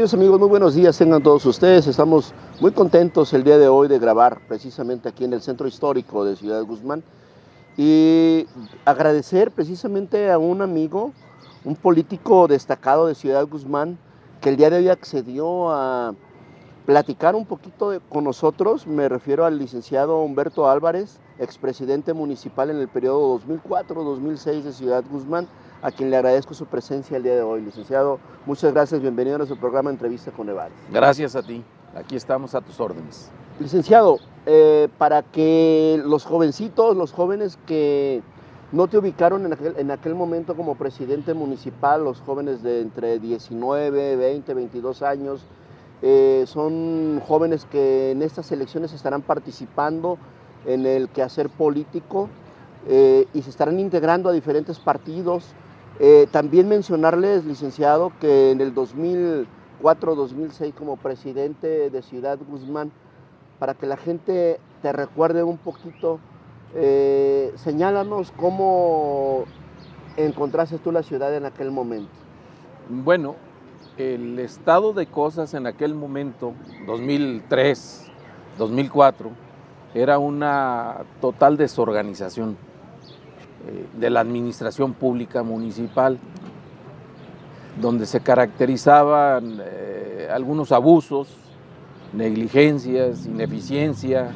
Queridos amigos, muy buenos días tengan todos ustedes. Estamos muy contentos el día de hoy de grabar precisamente aquí en el Centro Histórico de Ciudad Guzmán y agradecer precisamente a un amigo, un político destacado de Ciudad Guzmán, que el día de hoy accedió a platicar un poquito con nosotros. Me refiero al licenciado Humberto Álvarez, expresidente municipal en el periodo 2004-2006 de Ciudad Guzmán, a quien le agradezco su presencia el día de hoy. Licenciado, muchas gracias, bienvenido a nuestro programa Entrevista con Nevares. Gracias a ti, aquí estamos a tus órdenes. Licenciado, para que los jovencitos, los jóvenes que no te ubicaron en aquel momento como presidente municipal, los jóvenes de entre 19, 20, 22 años, son jóvenes que en estas elecciones estarán participando en el quehacer político y se estarán integrando a diferentes partidos. También mencionarles, licenciado, que en el 2004-2006 como presidente de Ciudad Guzmán, para que la gente te recuerde un poquito, señálanos cómo encontraste tú la ciudad en aquel momento. Bueno, el estado de cosas en aquel momento, 2003, 2004, era una total desorganización de la administración pública municipal, donde se caracterizaban algunos abusos, negligencias, ineficiencia,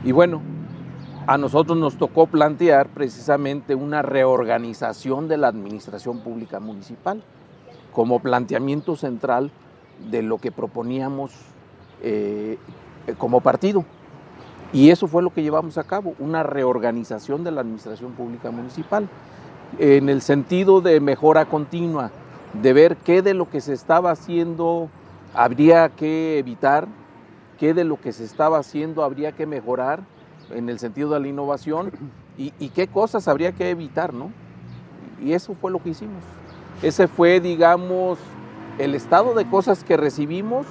y bueno, a nosotros nos tocó plantear precisamente una reorganización de la administración pública municipal como planteamiento central de lo que proponíamos como partido. Y eso fue lo que llevamos a cabo, una reorganización de la administración pública municipal, en el sentido de mejora continua, de ver qué de lo que se estaba haciendo habría que evitar, qué de lo que se estaba haciendo habría que mejorar, en el sentido de la innovación, y qué cosas habría que evitar, ¿no? Y eso fue lo que hicimos. Ese fue, digamos, el estado de cosas que recibimos,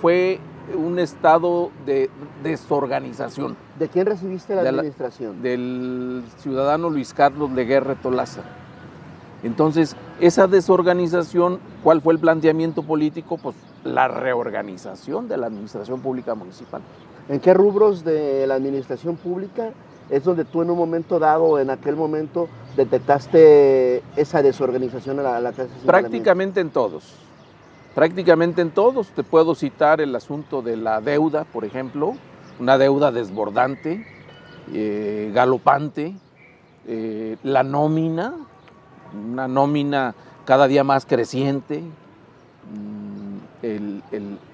fue un estado de desorganización. ¿De quién recibiste la administración? Del ciudadano Luis Carlos Leguerre Tolaza. Entonces, esa desorganización, ¿cuál fue el planteamiento político? Pues la reorganización de la administración pública municipal. ¿En qué rubros de la administración pública es donde tú en un momento dado, en aquel momento, detectaste esa desorganización a la que haces? Prácticamente en todos. Prácticamente en todos. Te puedo citar el asunto de la deuda, por ejemplo, una deuda desbordante, galopante, la nómina, una nómina cada día más creciente,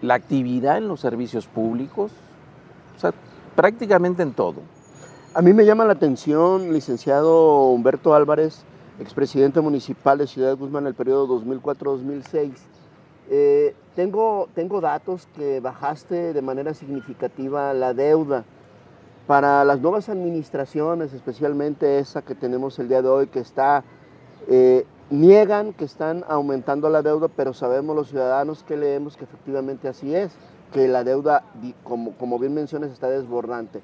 la actividad en los servicios públicos, o sea, prácticamente en todo. A mí me llama la atención, licenciado Humberto Álvarez, expresidente municipal de Ciudad Guzmán en el periodo 2004-2006. Tengo datos que bajaste de manera significativa la deuda. Para las nuevas administraciones, especialmente esa que tenemos el día de hoy, que niegan que están aumentando la deuda, pero sabemos los ciudadanos que leemos que efectivamente así es, que la deuda, como bien mencionas, está desbordante.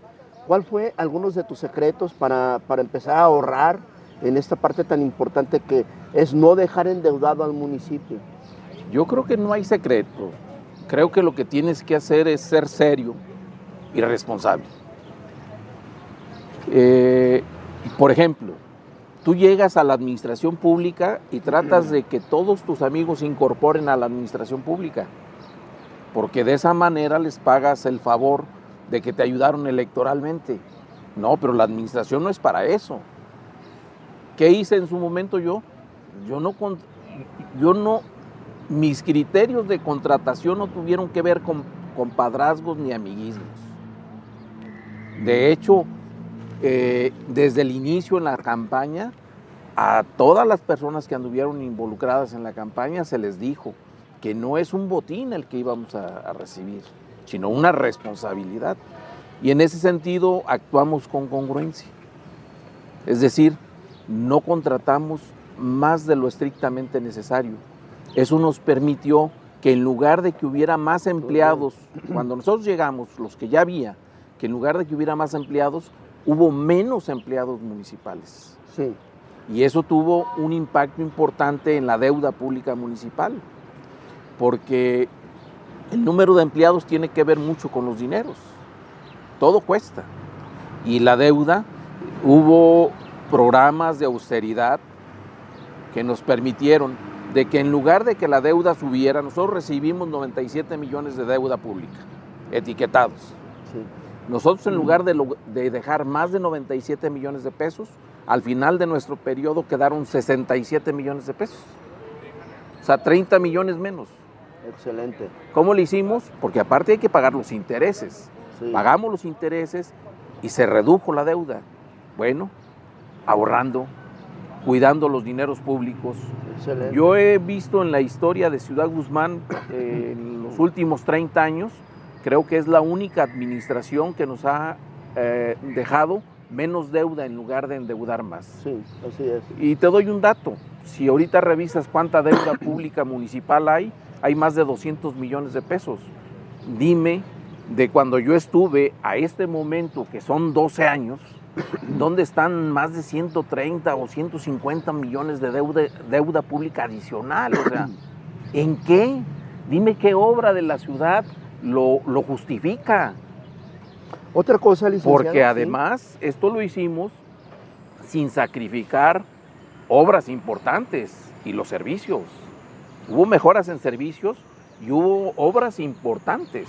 ¿Cuál fue algunos de tus secretos para empezar a ahorrar en esta parte tan importante que es no dejar endeudado al municipio? Yo creo que no hay secreto. Creo que lo que tienes que hacer es ser serio y responsable. Por ejemplo, tú llegas a la administración pública y tratas de que todos tus amigos se incorporen a la administración pública, porque de esa manera les pagas el favor de que te ayudaron electoralmente. No, pero la administración no es para eso. ¿Qué hice en su momento yo? Mis criterios de contratación no tuvieron que ver con compadrazgos ni amiguismos. De hecho, desde el inicio en la campaña, a todas las personas que anduvieron involucradas en la campaña se les dijo que no es un botín el que íbamos a recibir, sino una responsabilidad. Y en ese sentido actuamos con congruencia. Es decir, no contratamos más de lo estrictamente necesario. Eso nos permitió que en lugar de que hubiera más empleados, cuando nosotros llegamos, los que ya había, que en lugar de que hubiera más empleados, hubo menos empleados municipales. Sí. Y eso tuvo un impacto importante en la deuda pública municipal. porque el número de empleados tiene que ver mucho con los dineros. Todo cuesta. Y la deuda, hubo programas de austeridad que nos permitieron de que en lugar de que la deuda subiera, nosotros recibimos 97 millones de deuda pública, etiquetados. Sí. Nosotros en lugar de dejar más de 97 millones de pesos, al final de nuestro periodo quedaron 67 millones de pesos. O sea, 30 millones menos. Excelente. ¿Cómo lo hicimos? Porque aparte hay que pagar los intereses. Sí. Pagamos los intereses y se redujo la deuda. Bueno, ahorrando, cuidando los dineros públicos. Excelente. Yo he visto en la historia de Ciudad Guzmán, en los últimos 30 años, creo que es la única administración que nos ha dejado menos deuda en lugar de endeudar más. Sí, así es. Y te doy un dato. Si ahorita revisas cuánta deuda pública municipal hay más de 200 millones de pesos. Dime, de cuando yo estuve a este momento, que son 12 años, ¿dónde están más de 130 o 150 millones de deuda pública adicional? O sea, ¿en qué? Dime qué obra de la ciudad lo justifica. Otra cosa, licenciado. Porque además, esto lo hicimos sin sacrificar obras importantes y los servicios. Hubo mejoras en servicios y hubo obras importantes.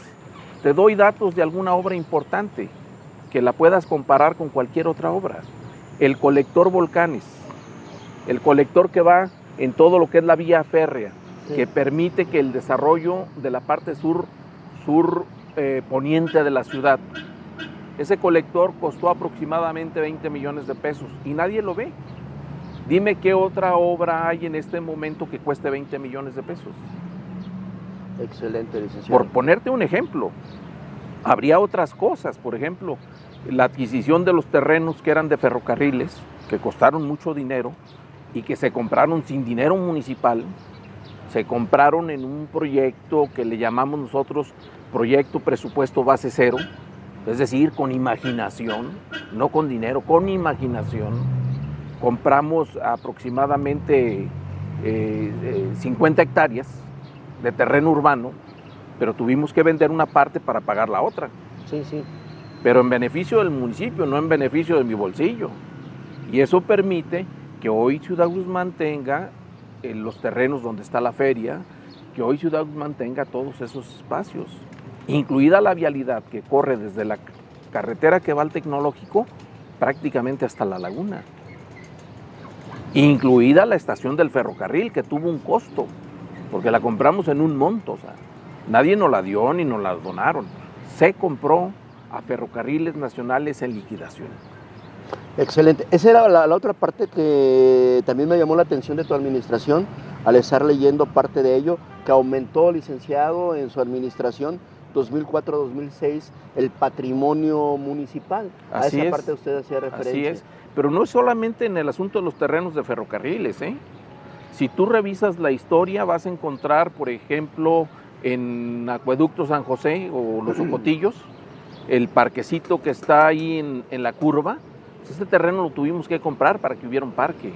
Te doy datos de alguna obra importante que la puedas comparar con cualquier otra obra. El colector Volcanes, el colector que va en todo lo que es la vía férrea, sí, que permite que el desarrollo de la parte sur poniente de la ciudad. Ese colector costó aproximadamente 20 millones de pesos y nadie lo ve. Dime qué otra obra hay en este momento que cueste 20 millones de pesos. Excelente, licenciado. Por ponerte un ejemplo, habría otras cosas, por ejemplo, la adquisición de los terrenos que eran de ferrocarriles, que costaron mucho dinero y que se compraron sin dinero municipal, se compraron en un proyecto que le llamamos nosotros proyecto presupuesto base cero, es decir, con imaginación, no con dinero, con imaginación. Compramos aproximadamente 50 hectáreas de terreno urbano, pero tuvimos que vender una parte para pagar la otra. Sí, sí. Pero en beneficio del municipio, no en beneficio de mi bolsillo. Y eso permite que hoy Ciudad Guzmán tenga los terrenos donde está la feria, que hoy Ciudad Guzmán tenga todos esos espacios, incluida la vialidad que corre desde la carretera que va al Tecnológico prácticamente hasta la laguna, incluida la estación del ferrocarril, que tuvo un costo, porque la compramos en un monto, o sea, nadie nos la dio ni nos la donaron, se compró a Ferrocarriles Nacionales en liquidación. Excelente. Esa era la otra parte que también me llamó la atención de tu administración, al estar leyendo parte de ello, que aumentó, licenciado, en su administración 2004-2006 el patrimonio municipal. Así a esa es, parte usted hacía referencia. Así es, pero no es solamente en el asunto de los terrenos de ferrocarriles, ¿eh? Si tú revisas la historia vas a encontrar, por ejemplo, en Acueducto San José o Los Ocotillos, el parquecito que está ahí en la curva, pues este terreno lo tuvimos que comprar para que hubiera un parque.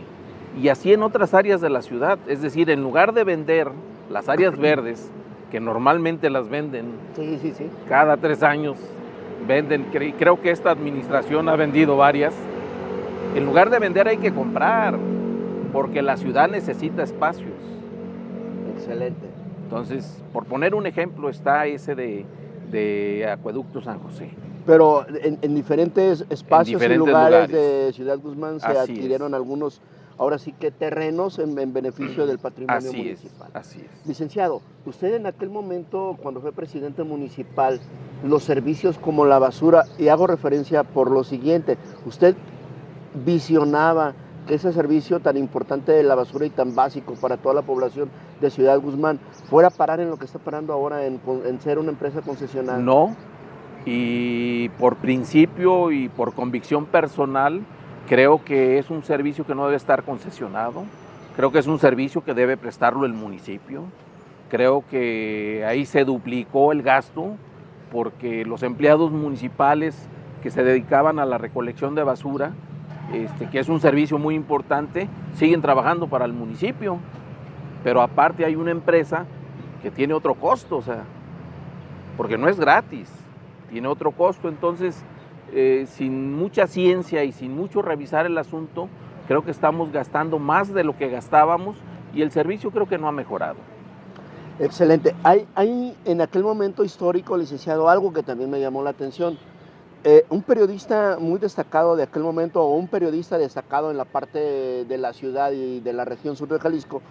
Y así en otras áreas de la ciudad, es decir, en lugar de vender las áreas verdes, que normalmente las venden Sí. cada 3 años, venden, creo que esta administración ha vendido varias, en lugar de vender hay que comprar, porque la ciudad necesita espacios. Excelente. Entonces, por poner un ejemplo, está ese de Acueducto San José. Pero en diferentes espacios y lugares de Ciudad Guzmán se Así adquirieron algunos, ahora sí que terrenos en beneficio del patrimonio municipal. Así es. Licenciado, usted en aquel momento, cuando fue presidente municipal, los servicios como la basura, y hago referencia por lo siguiente, usted visionaba que ese servicio tan importante de la basura y tan básico para toda la población de Ciudad Guzmán fuera a parar en lo que está parando ahora en ser una empresa concesionaria. No, y por principio y por convicción personal, creo que es un servicio que no debe estar concesionado, creo que es un servicio que debe prestarlo el municipio, creo que ahí se duplicó el gasto porque los empleados municipales que se dedicaban a la recolección de basura, que es un servicio muy importante, siguen trabajando para el municipio, pero aparte hay una empresa que tiene otro costo, o sea, porque no es gratis, tiene otro costo. Entonces, sin mucha ciencia y sin mucho revisar el asunto, creo que estamos gastando más de lo que gastábamos y el servicio creo que no ha mejorado. Excelente. Hay en aquel momento histórico, licenciado, algo que también me llamó la atención. Un periodista muy destacado de aquel momento, o un periodista destacado en la parte de la ciudad y de la región sur de Jalisco,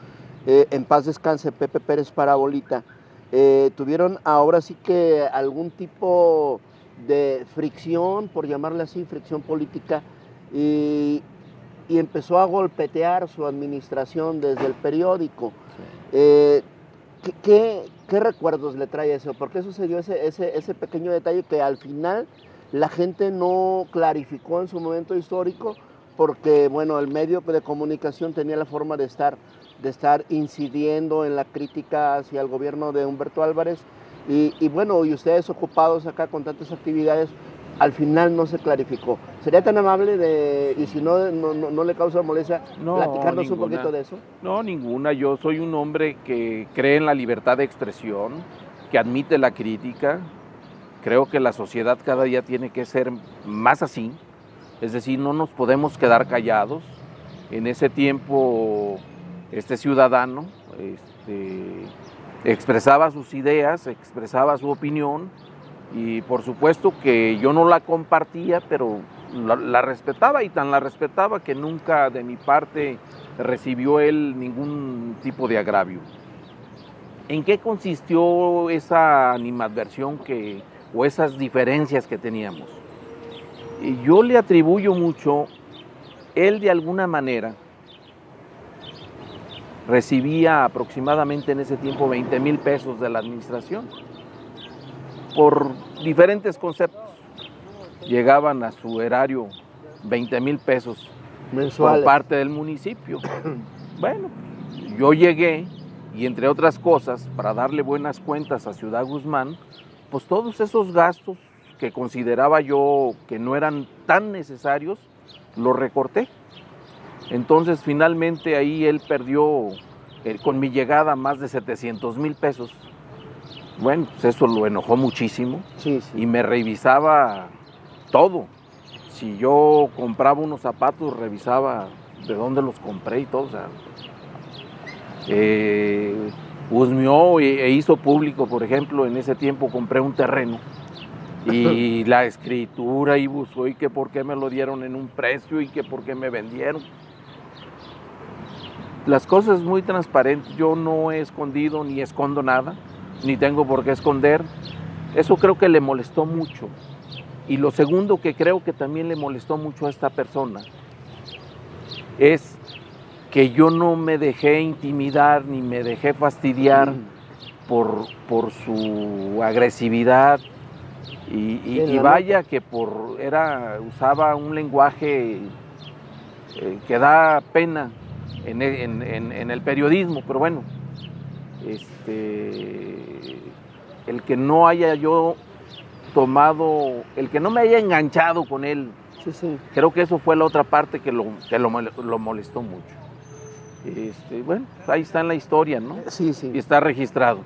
en paz descanse, Pepe Pérez Parabolita, tuvieron ahora sí que algún tipo de fricción, por llamarle así, fricción política, y empezó a golpetear su administración desde el periódico. Sí. ¿Qué recuerdos le trae eso? ¿Por qué sucedió ese pequeño detalle que al final la gente no clarificó en su momento histórico? Porque, bueno, el medio de comunicación tenía la forma de estar incidiendo en la crítica hacia el gobierno de Humberto Álvarez y bueno, y ustedes ocupados acá con tantas actividades, al final no se clarificó. ¿Sería tan amable y si no le causa molestia, platicarnos un poquito de eso? No, ninguna. Yo soy un hombre que cree en la libertad de expresión, que admite la crítica. Creo que la sociedad cada día tiene que ser más así. Es decir, no nos podemos quedar callados. En ese tiempo, este ciudadano expresaba sus ideas, expresaba su opinión, y por supuesto que yo no la compartía, pero la respetaba, y tan la respetaba que nunca de mi parte recibió él ningún tipo de agravio. ¿En qué consistió esa animadversión o esas diferencias que teníamos? Y yo le atribuyo mucho, él de alguna manera recibía aproximadamente en ese tiempo 20,000 pesos de la administración por diferentes conceptos. Llegaban a su erario 20,000 pesos mensuales por parte del municipio. Bueno, yo llegué y entre otras cosas, para darle buenas cuentas a Ciudad Guzmán, pues todos esos gastos que consideraba yo que no eran tan necesarios, los recorté. Entonces finalmente ahí él perdió con mi llegada más de 700,000 pesos. Bueno, pues eso lo enojó muchísimo. Sí. Y me revisaba todo. Si yo compraba unos zapatos, revisaba de dónde los compré y todo. O sea, husmeó e hizo público, por ejemplo, en ese tiempo compré un terreno y la escritura y buscó y que por qué me lo dieron en un precio y que por qué me vendieron. Las cosas muy transparentes, yo no he escondido ni escondo nada, ni tengo por qué esconder. Eso creo que le molestó mucho. Y lo segundo que creo que también le molestó mucho a esta persona es que yo no me dejé intimidar ni me dejé fastidiar por su agresividad y vaya que usaba un lenguaje que da pena en el periodismo, pero bueno, el que no haya yo tomado, el que no me haya enganchado con él, sí. Creo que eso fue la otra parte que lo molestó mucho. Bueno, ahí está en la historia, ¿no? Sí. Y está registrado.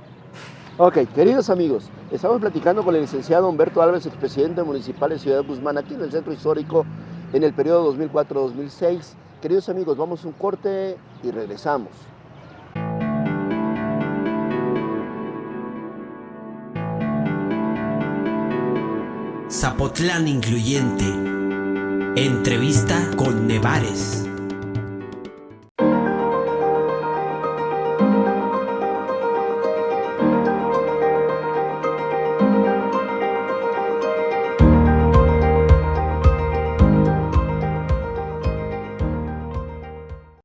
Ok, queridos amigos, estamos platicando con el licenciado Humberto Álvarez, expresidente municipal de Ciudad Guzmán, aquí en el Centro Histórico, en el periodo 2004-2006. Queridos amigos, vamos a un corte y regresamos. Zapotlán Incluyente. Entrevista con Nevares.